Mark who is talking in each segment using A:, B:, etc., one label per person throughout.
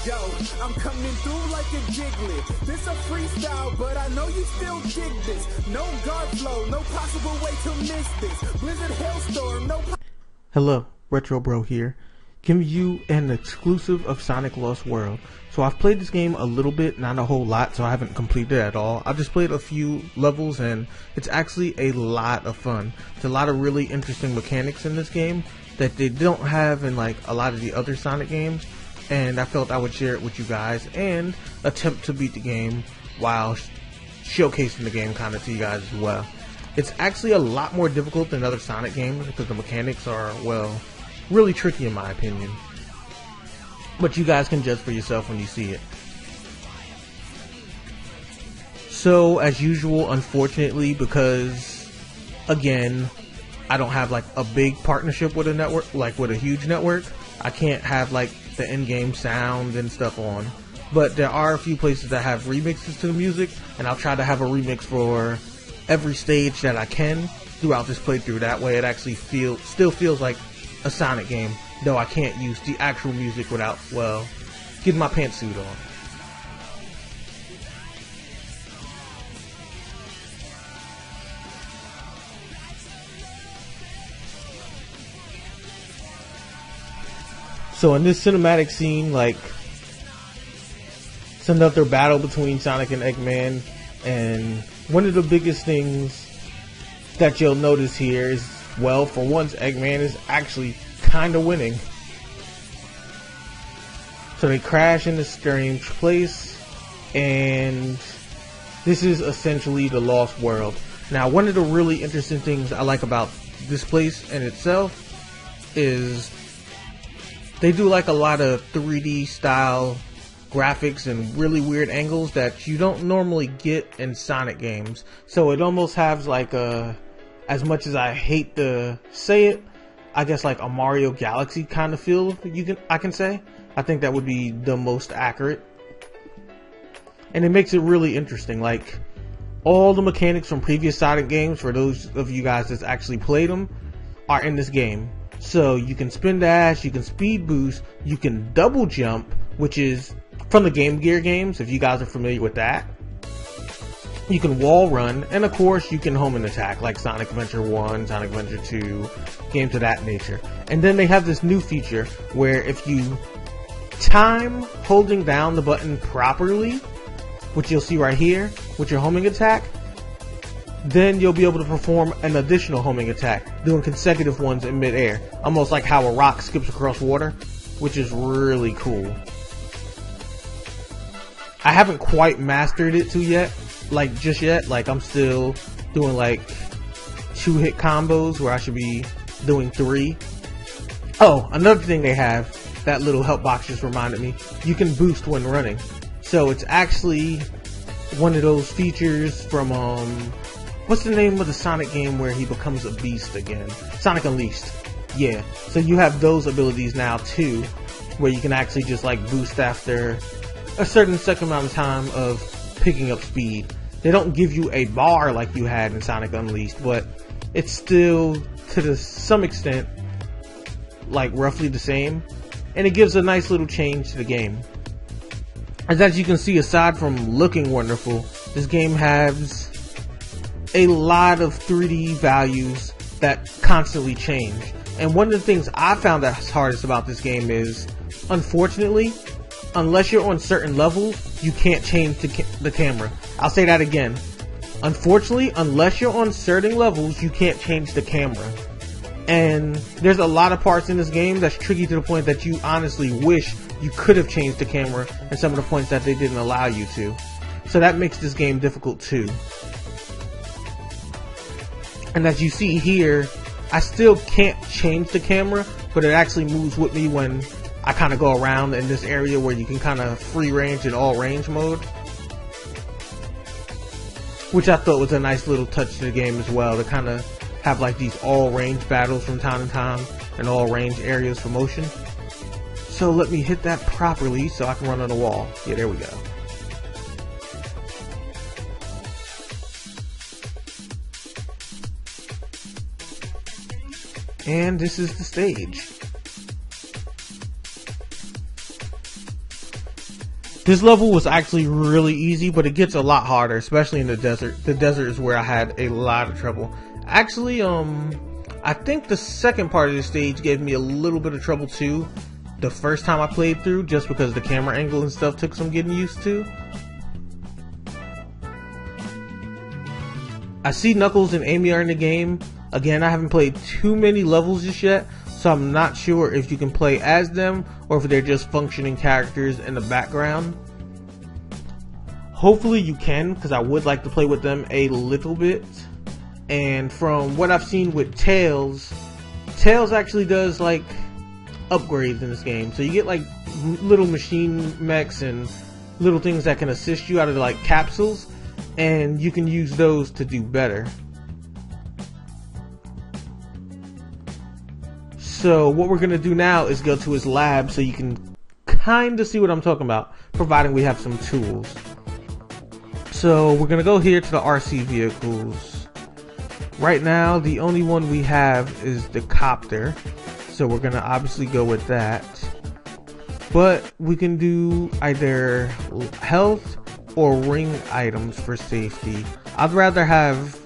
A: Yo, I'm coming through like a giglet. This a freestyle, but I know you still dig this. No guard flow, no possible way to miss this. Blizzard Hailstorm, no.
B: Hello, RonnRetrobro here, giving you an exclusive of Sonic Lost World. So I've played this game a little bit, not a whole lot, so I haven't completed it at all. I've just played a few levels and it's actually a lot of fun. There's a lot of really interesting mechanics in this game that they don't have in like a lot of the other Sonic games. And I felt I would share it with you guys and attempt to beat the game while showcasing the game kind of to you guys as well. It's actually a lot more difficult than other Sonic games because the mechanics are, well, really tricky in my opinion. But you guys can judge for yourself when you see it. So, as usual, unfortunately, because, again, I don't have like a big partnership with a network, like with a huge network, I can't have like the in-game sound and stuff on. But there are a few places that have remixes to the music, and I'll try to have a remix for every stage that I can throughout this playthrough. That way it actually still feels like a Sonic game, though I can't use the actual music without, well, getting my pantsuit on. So in this cinematic scene, like, it's another battle between Sonic and Eggman, and one of the biggest things that you'll notice here is, well, for once, Eggman is actually kind of winning. So they crash in a strange place, and this is essentially the Lost World. Now, one of the really interesting things I like about this place in itself is they do like a lot of 3D style graphics and really weird angles that you don't normally get in Sonic games. So it almost has like a, as much as I hate to say it, I guess like a Mario Galaxy kind of feel I can say. I think that would be the most accurate. And it makes it really interesting. Like, all the mechanics from previous Sonic games, for those of you guys that's actually played them, are in this game. So you can spin dash, you can speed boost, you can double jump, which is from the Game Gear games, if you guys are familiar with that. You can wall run, and of course you can home and attack, like Sonic Adventure 1, Sonic Adventure 2, games of that nature. And then they have this new feature where if you time holding down the button properly, which you'll see right here with your homing attack, then you'll be able to perform an additional homing attack, doing consecutive ones in midair, almost like how a rock skips across water, which is really cool. I haven't quite mastered it just yet. Like, I'm still doing like 2-hit combos where I should be doing 3. Oh, another thing they have, that little help box just reminded me, you can boost when running. So it's actually one of those features from what's the name of the Sonic game where he becomes a beast again? Sonic Unleashed. Yeah. So you have those abilities now too, where you can actually just like boost after a certain amount of time of picking up speed. They don't give you a bar like you had in Sonic Unleashed, but it's still to some extent like roughly the same, and it gives a nice little change to the game. As you can see, aside from looking wonderful, this game has a lot of 3D values that constantly change. And one of the things I found that's hardest about this game is, unfortunately, unless you're on certain levels, you can't change the camera. I'll say that again. Unfortunately, unless you're on certain levels, you can't change the camera. And there's a lot of parts in this game that's tricky to the point that you honestly wish you could have changed the camera and some of the points that they didn't allow you to. So that makes this game difficult too. And as you see here, I still can't change the camera, but it actually moves with me when I kind of go around in this area where you can kind of free range in all range mode, which I thought was a nice little touch to the game as well, to kind of have like these all range battles from time to time and all range areas for motion. So let me hit that properly so I can run on the wall. Yeah, there we go. And this is the stage. This level was actually really easy, but it gets a lot harder, especially in the desert. The desert is where I had a lot of trouble. Actually, I think the second part of the stage gave me a little bit of trouble too. The first time I played through, just because the camera angle and stuff took some getting used to. I see Knuckles and Amy are in the game. Again, I haven't played too many levels just yet, so I'm not sure if you can play as them or if they're just functioning characters in the background. Hopefully you can, because I would like to play with them a little bit. And from what I've seen with Tails, Tails actually does like upgrades in this game. So you get like little machine mechs and little things that can assist you out of like capsules, and you can use those to do better. So what we're going to do now is go to his lab so you can kind of see what I'm talking about, providing we have some tools. So we're going to go here to the RC vehicles. Right now the only one we have is the copter, so we're going to obviously go with that. But we can do either health or ring items for safety. I'd rather have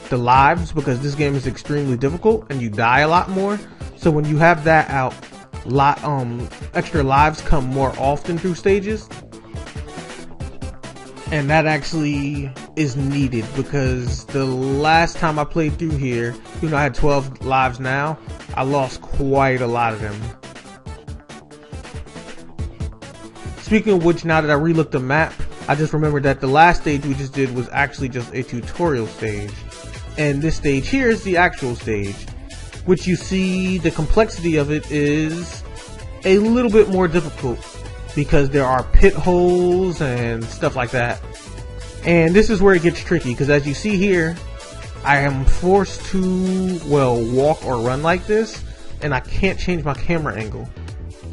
B: the lives because this game is extremely difficult and you die a lot more. So when you have that out, extra lives come more often through stages, and that actually is needed because the last time I played through here, even though I had 12 lives now, I lost quite a lot of them. Speaking of which, now that I relooked the map, I just remembered that the last stage we just did was actually just a tutorial stage, and this stage here is the actual stage, which you see the complexity of it is a little bit more difficult because there are pit holes and stuff like that. And this is where it gets tricky because as you see here, I am forced to, well, walk or run like this, and I can't change my camera angle.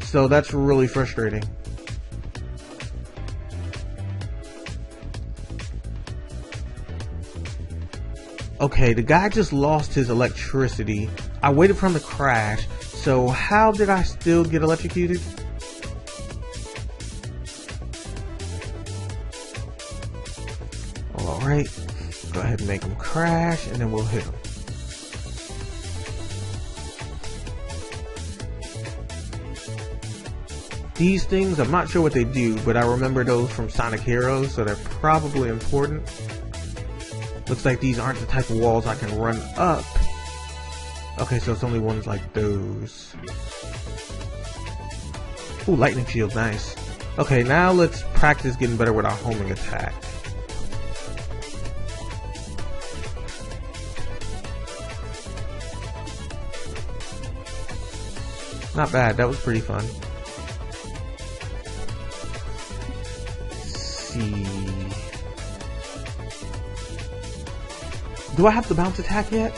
B: So that's really frustrating. Okay, the guy just lost his electricity. I waited for him to crash, so how did I still get electrocuted? Alright, go ahead and make him crash, and then we'll hit him. These things, I'm not sure what they do, but I remember those from Sonic Heroes, so they're probably important. Looks like these aren't the type of walls I can run up. Okay, so it's only ones like those. Ooh, lightning shield, nice. Okay, now let's practice getting better with our homing attack. Not bad, that was pretty fun. Let's see. Do I have the bounce attack yet?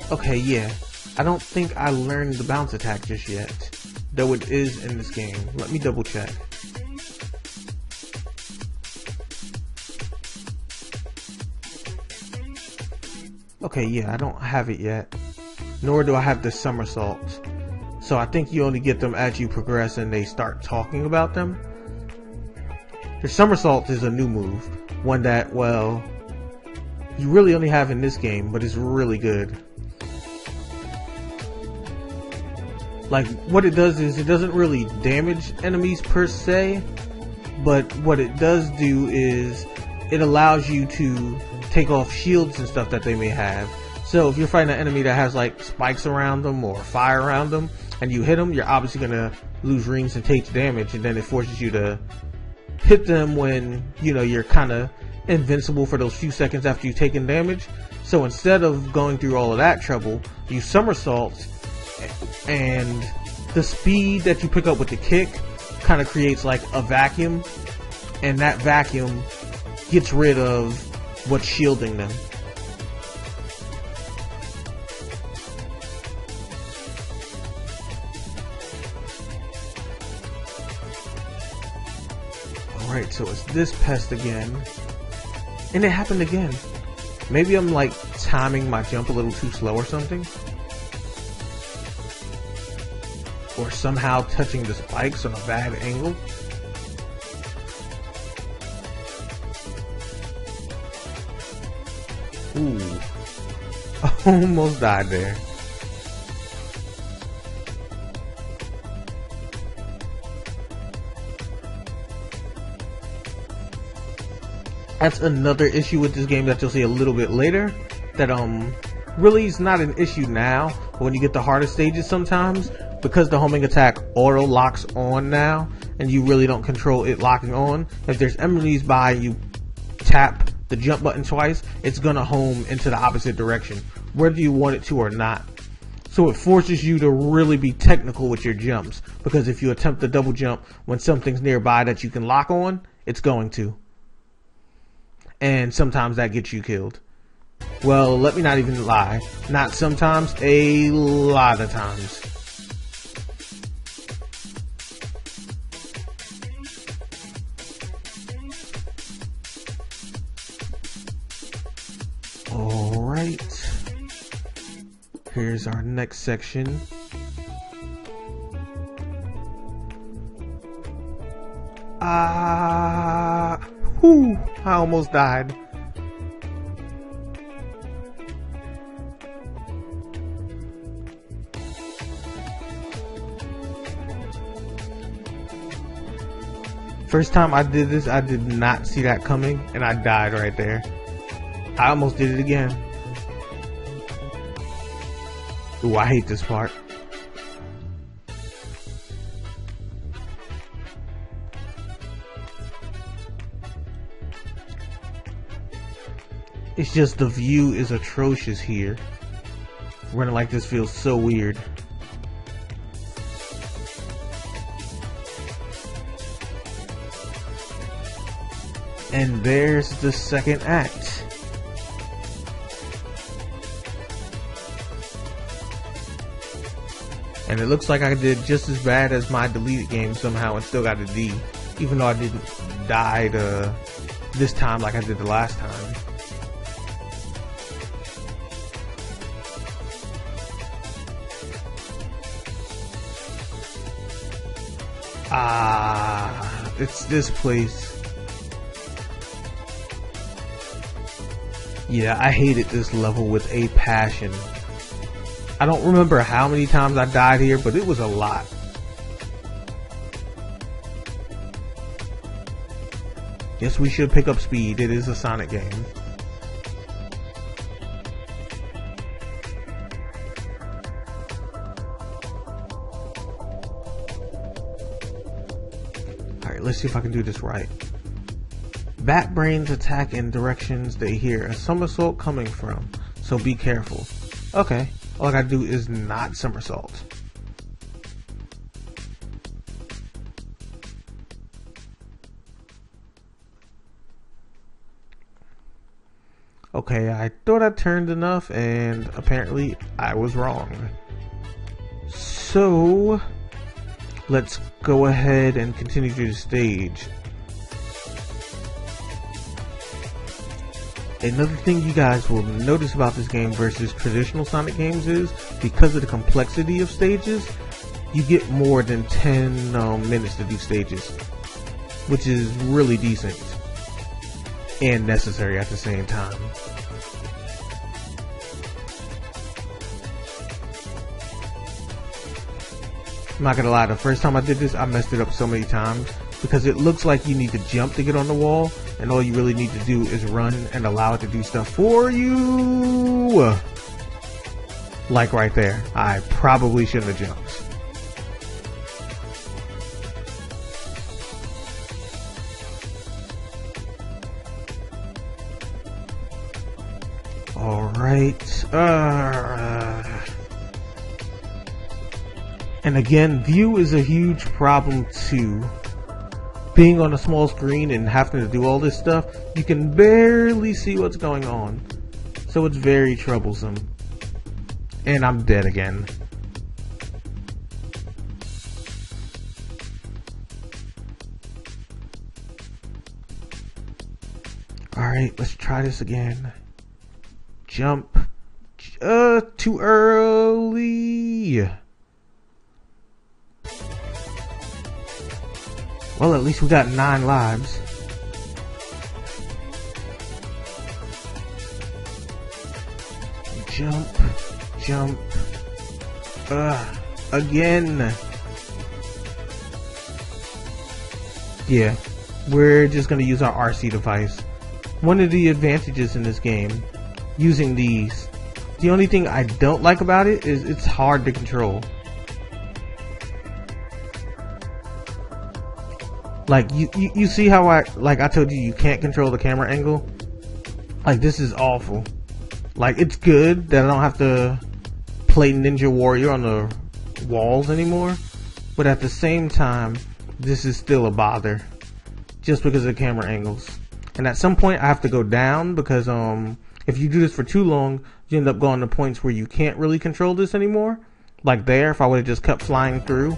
B: Okay, yeah. I don't think I learned the bounce attack just yet, though it is in this game. Let me double check. Okay, yeah, I don't have it yet. Nor do I have the somersault. So I think you only get them as you progress and they start talking about them. The somersault is a new move. One that, well, you really only have in this game, but it's really good. Like, what it does is it doesn't really damage enemies per se, but what it does do is it allows you to take off shields and stuff that they may have. So if you're fighting an enemy that has like spikes around them or fire around them and you hit them, you're obviously going to lose rings and take damage, and then it forces you to hit them when, you know, you're kind of invincible for those few seconds after you've taken damage. So instead of going through all of that trouble, you somersault, and the speed that you pick up with the kick kind of creates like a vacuum, and that vacuum gets rid of what's shielding them. Alright, so it's this pest again. And it happened again. Maybe I'm like timing my jump a little too slow or something. Or somehow touching the spikes on a bad angle. Ooh. Almost died there. That's another issue with this game that you'll see a little bit later. That really is not an issue now, but when you get the harder stages sometimes, because the homing attack auto locks on now, and you really don't control it locking on, if there's enemies by, you tap the jump button twice, it's gonna home into the opposite direction, whether you want it to or not. So it forces you to really be technical with your jumps, because if you attempt the double jump when something's nearby that you can lock on, it's going to. And sometimes that gets you killed. Well, let me not even lie. Not sometimes, a lot of times. Alright. Here's our next section. Whew, I almost died. First time I did this, I did not see that coming, and I died right there. I almost did it again. Ooh, I hate this part. It's just the view is atrocious here. Running like this feels so weird. And there's the second act. And it looks like I did just as bad as my deleted game somehow and still got a D. Even though I didn't die this time like I did the last time. It's this place. Yeah, I hated this level with a passion. I don't remember how many times I died here, but it was a lot. Yes, we should pick up speed. It is a Sonic game. Alright, let's see if I can do this right. Bat brains attack in directions they hear a somersault coming from, so be careful. Okay, all I gotta do is not somersault. Okay, I thought I turned enough, and apparently I was wrong. So, let's go ahead and continue through the stage. Another thing you guys will notice about this game versus traditional Sonic games is, because of the complexity of stages, you get more than 10 minutes to do stages, which is really decent and necessary at the same time. I'm not gonna lie, the first time I did this, I messed it up so many times because it looks like you need to jump to get on the wall, and all you really need to do is run and allow it to do stuff for you. Like right there. I probably shouldn't have jumped. Alright. And again, view is a huge problem too. Being on a small screen and having to do all this stuff, you can barely see what's going on. So it's very troublesome. And I'm dead again. Alright, let's try this again. Jump. Too early. Well, at least we got 9 lives. Jump, jump. Again. Yeah, we're just gonna use our RC device. One of the advantages in this game, using these, the only thing I don't like about it is it's hard to control. Like, you see how I told you can't control the camera angle? Like, this is awful. Like, it's good that I don't have to play Ninja Warrior on the walls anymore, but at the same time, this is still a bother just because of the camera angles. And at some point I have to go down because if you do this for too long, you end up going to points where you can't really control this anymore. Like there, if I would have just kept flying through,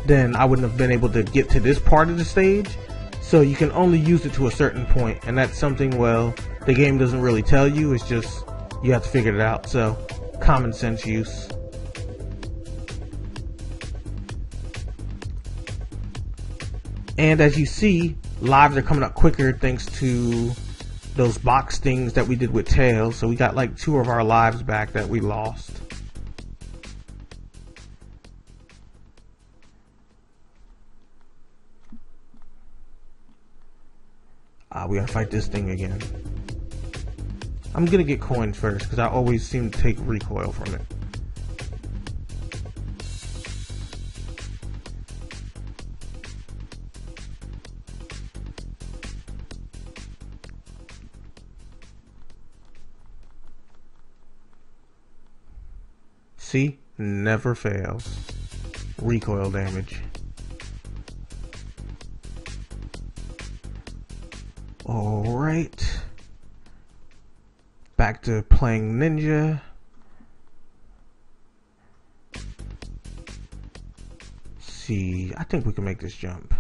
B: then I wouldn't have been able to get to this part of the stage. So you can only use it to a certain point, and that's something, well, the game doesn't really tell you. It's just you have to figure it out. So common sense use. And as you see, lives are coming up quicker thanks to those box things that we did with Tails. So we got like 2 of our lives back that we lost. We gotta fight this thing again. I'm gonna get coins first because I always seem to take recoil from it. See? Never fails. Recoil damage. Alright. Back to playing Ninja. See, I think we can make this jump.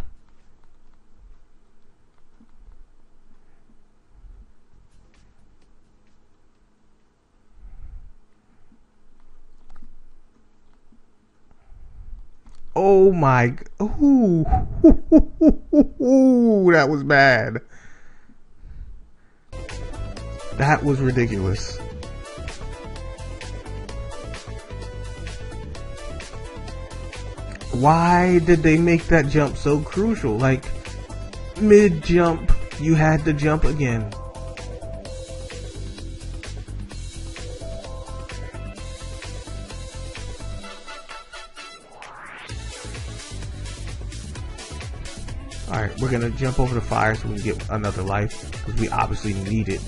B: Oh my, ooh, that was bad. That was ridiculous. Why did they make that jump so crucial? Like, mid-jump, you had to jump again. Alright, we're gonna jump over the fire so we can get another life, because we obviously need it.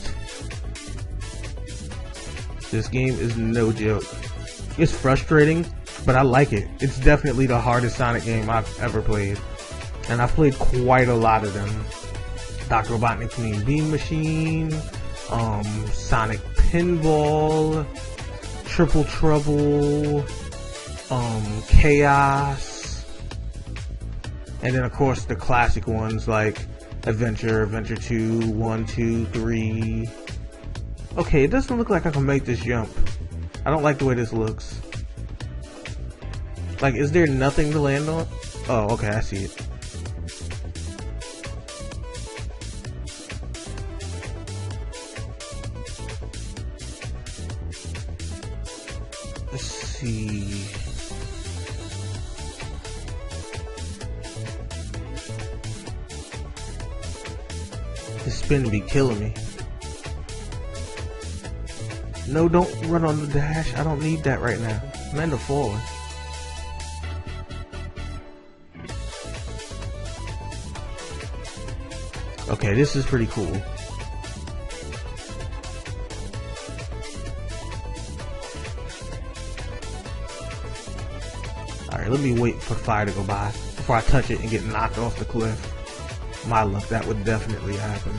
B: This game is no joke. It's frustrating, but I like it. It's definitely the hardest Sonic game I've ever played. And I've played quite a lot of them. Dr. Robotnik's Mean Bean Machine, Sonic Pinball, Triple Trouble, Chaos, and then of course the classic ones like Adventure, Adventure 2, 1, 2, 3. Okay, it doesn't look like I can make this jump. I don't like the way this looks. Like, is there nothing to land on? Oh, okay, I see it. Let's see. This spin be killing me. No, don't run on the dash. I don't need that right now. I'm end up falling. Okay, this is pretty cool. Alright, let me wait for fire to go by before I touch it and get knocked off the cliff. My luck, that would definitely happen.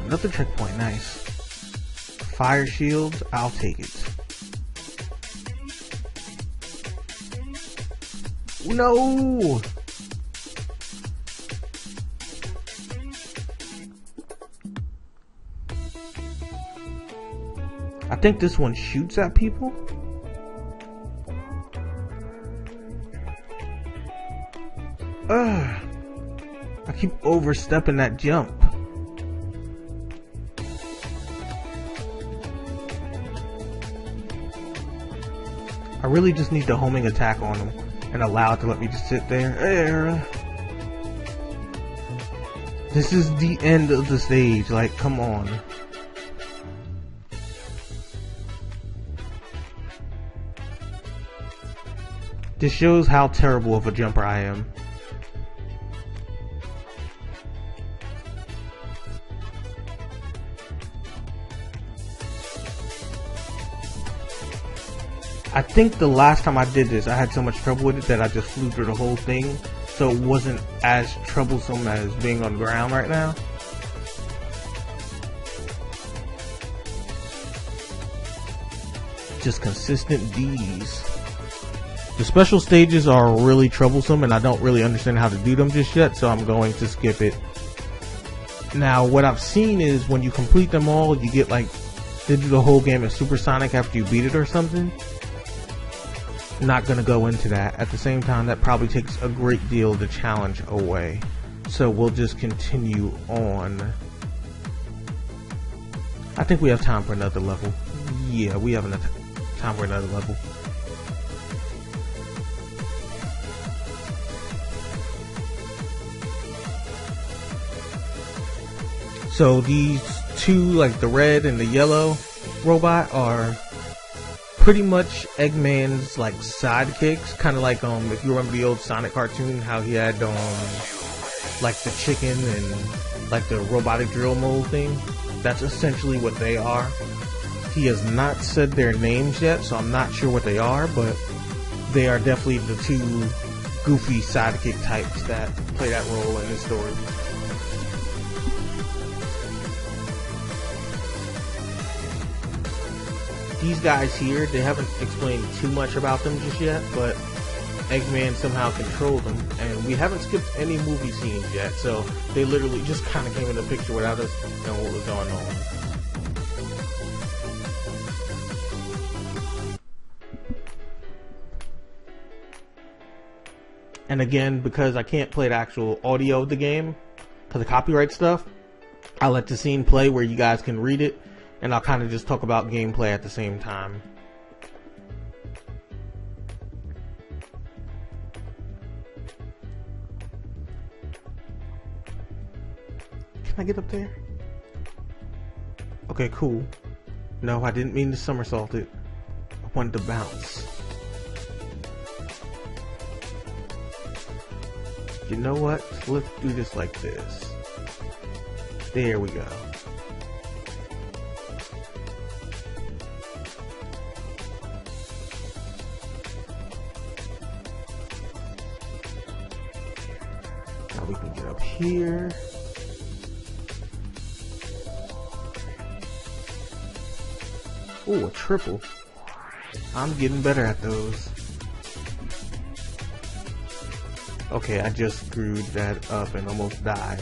B: Another checkpoint, nice. Fire shields, I'll take it. No! I think this one shoots at people. I keep overstepping that jump. I really just need the homing attack on him and allow it to let me just sit there. This is the end of the stage, like, come on. This shows how terrible of a jumper I am. I think the last time I did this, I had so much trouble with it that I just flew through the whole thing, so it wasn't as troublesome as being on the ground right now. Just consistent D's. The special stages are really troublesome and I don't really understand how to do them just yet, so I'm going to skip it. Now, what I've seen is when you complete them all, you get like, they do the whole game as supersonic after you beat it or something. Not gonna go into that. At the same time, that probably takes a great deal of the challenge away. So we'll just continue on. I think we have time for another level. Yeah, we have enough time for another level. So these two, like the red and the yellow robot, are pretty much Eggman's like sidekicks, kind of like if you remember the old Sonic cartoon, how he had like the chicken and like the robotic drill mold thing. That's essentially what they are. He has not said their names yet, so I'm not sure what they are, but they are definitely the two goofy sidekick types that play that role in this story. These guys here, they haven't explained too much about them just yet, but Eggman somehow controlled them, and we haven't skipped any movie scenes yet, so they literally just kind of came in the picture without us knowing what was going on. And again, because I can't play the actual audio of the game, because of copyright stuff, I'll let the scene play where you guys can read it, and I'll kind of just talk about gameplay at the same time. Can I get up there? Okay, cool. No, I didn't mean to somersault it. I wanted to bounce. You know what? Let's do this like this. There we go. Now we can get up here. Ooh, a triple. I'm getting better at those. Okay, I just screwed that up and almost died.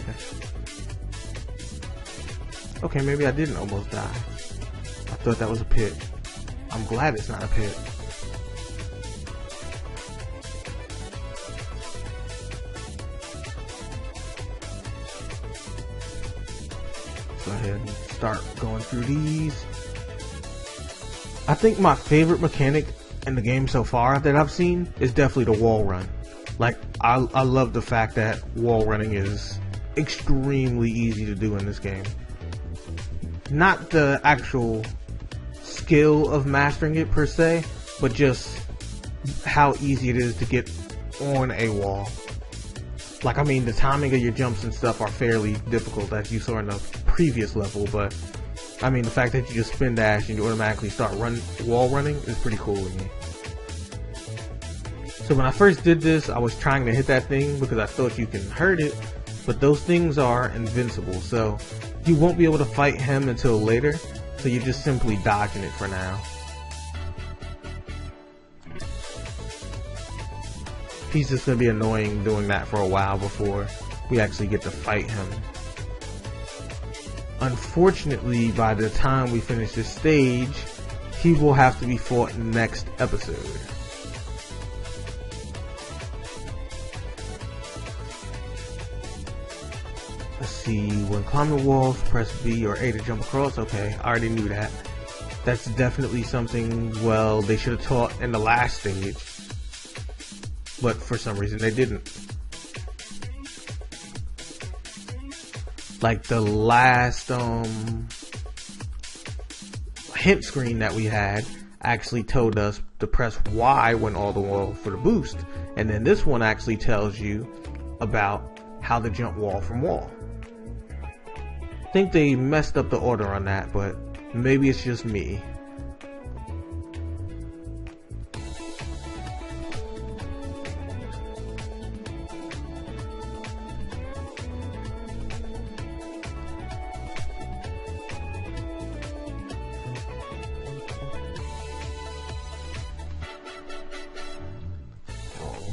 B: Okay, maybe I didn't almost die. I thought that was a pit. I'm glad it's not a pit. Go ahead and start going through these. I think my favorite mechanic in the game so far that I've seen is definitely the wall run. Like, I love the fact that wall running is extremely easy to do in this game. Not the actual skill of mastering it per se, but just how easy it is to get on a wall. Like, I mean, the timing of your jumps and stuff are fairly difficult, as you saw in the previous level, but I mean, the fact that you just spin dash and you automatically start wall running is pretty cool to me. So when I first did this, I was trying to hit that thing because I thought you can hurt it, but those things are invincible, so you won't be able to fight him until later, so you're just simply dodging it for now. He's just going to be annoying doing that for a while before we actually get to fight him. Unfortunately, by the time we finish this stage, he will have to be fought in the next episode. Let's see, when climbing walls, press B or A to jump across. Okay, I already knew that. That's definitely something, well, they should have taught in the last stage. But for some reason they didn't. Like the last hint screen that we had actually told us to press Y when all the wall for the boost. And then this one actually tells you about how to jump wall from wall. I think they messed up the order on that, but maybe it's just me.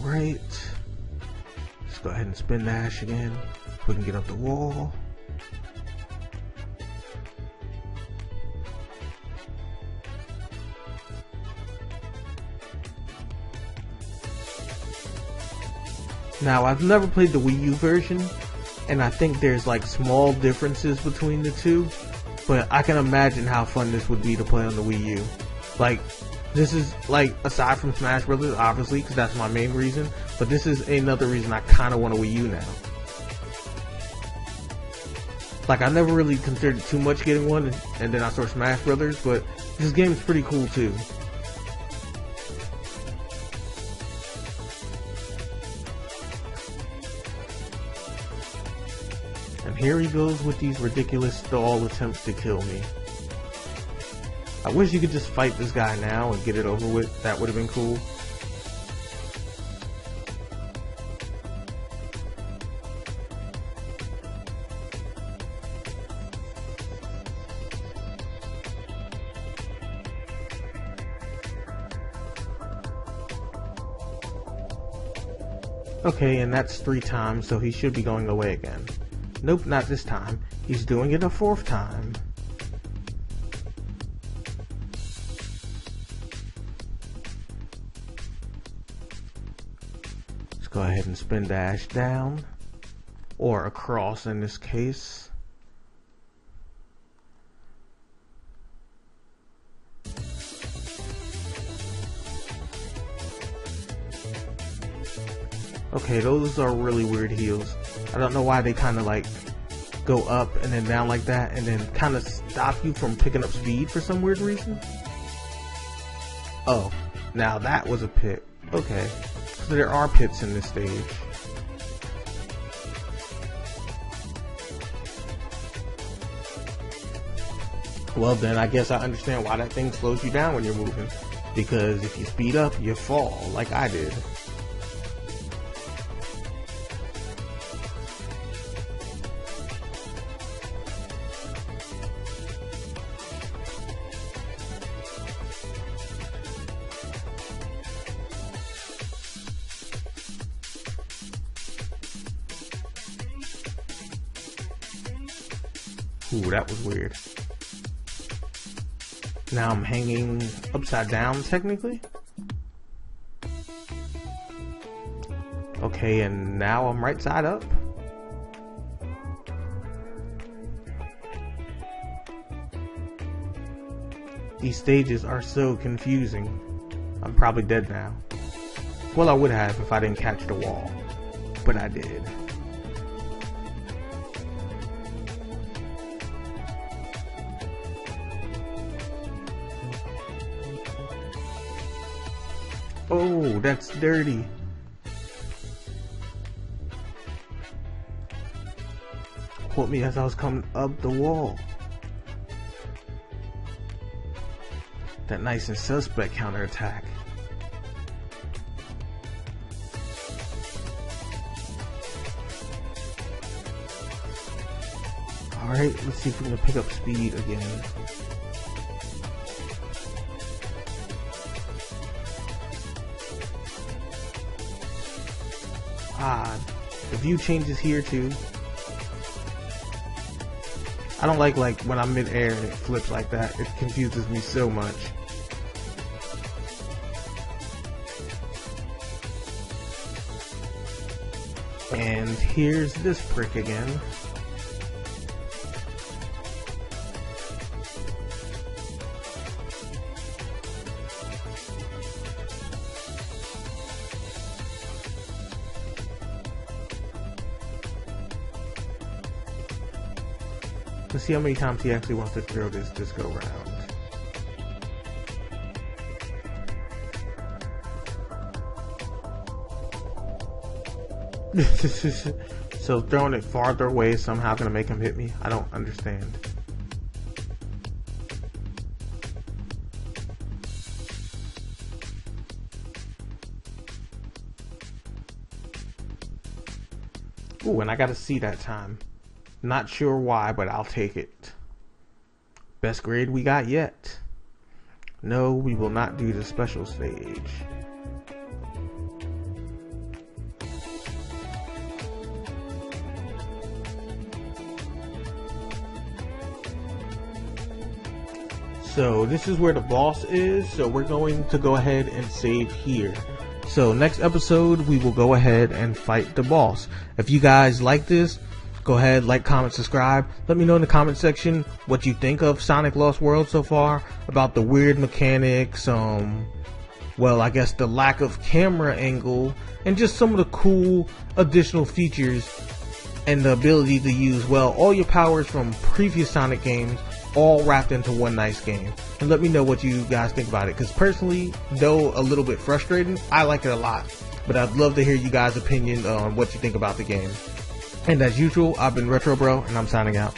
B: Alright. Let's go ahead and spin dash again. We can get up the wall. Now, I've never played the Wii U version, and I think there's like small differences between the two, but I can imagine how fun this would be to play on the Wii U. Like, this is like, aside from Smash Brothers, obviously, because that's my main reason, but this is another reason I kind of want a Wii U now. Like, I never really considered too much getting one, and then I saw Smash Brothers, but this game is pretty cool too. And here he goes with these ridiculous stall attempts to kill me. I wish you could just fight this guy now and get it over with. That would have been cool. Okay, and that's 3 times, so he should be going away again. Nope, not this time. He's doing it a 4th time. Let's go ahead and spin dash down, or across in this case. Okay, those are really weird heals. I don't know why they kind of like go up and then down like that and then kind of stop you from picking up speed for some weird reason. Oh, now that was a pit. Okay, so there are pits in this stage. Well then, I guess I understand why that thing slows you down when you're moving. Because if you speed up, you fall, like I did. Ooh, that was weird. Now I'm hanging upside down, technically. Okay, and now I'm right side up. These stages are so confusing. I'm probably dead now. Well, I would have if I didn't catch the wall, but I did. Oh, that's dirty. Caught me as I was coming up the wall. That nice and suspect counterattack. Alright, let's see if we can pick up speed again. Ah, the view changes here too. I don't like when I'm mid-air and it flips like that. It confuses me so much. And here's this prick again. Let's see how many times he actually wants to throw this go round. So throwing it farther away is somehow gonna make him hit me? I don't understand. Ooh, and I got a C that time. Not sure why, but I'll take it. Best grade we got yet. No, we will not do the special stage. So this is where the boss is, so we're going to go ahead and save here. So next episode we will go ahead and fight the boss. If you guys like this, go ahead, like, comment, subscribe. Let me know in the comment section what you think of Sonic Lost World so far, about the weird mechanics, well, I guess the lack of camera angle, and just some of the cool additional features and the ability to use, well, all your powers from previous Sonic games all wrapped into one nice game. And let me know what you guys think about it, because personally, though a little bit frustrating, I like it a lot. But I'd love to hear you guys' opinion on what you think about the game. And as usual, I've been RetroBro, and I'm signing out.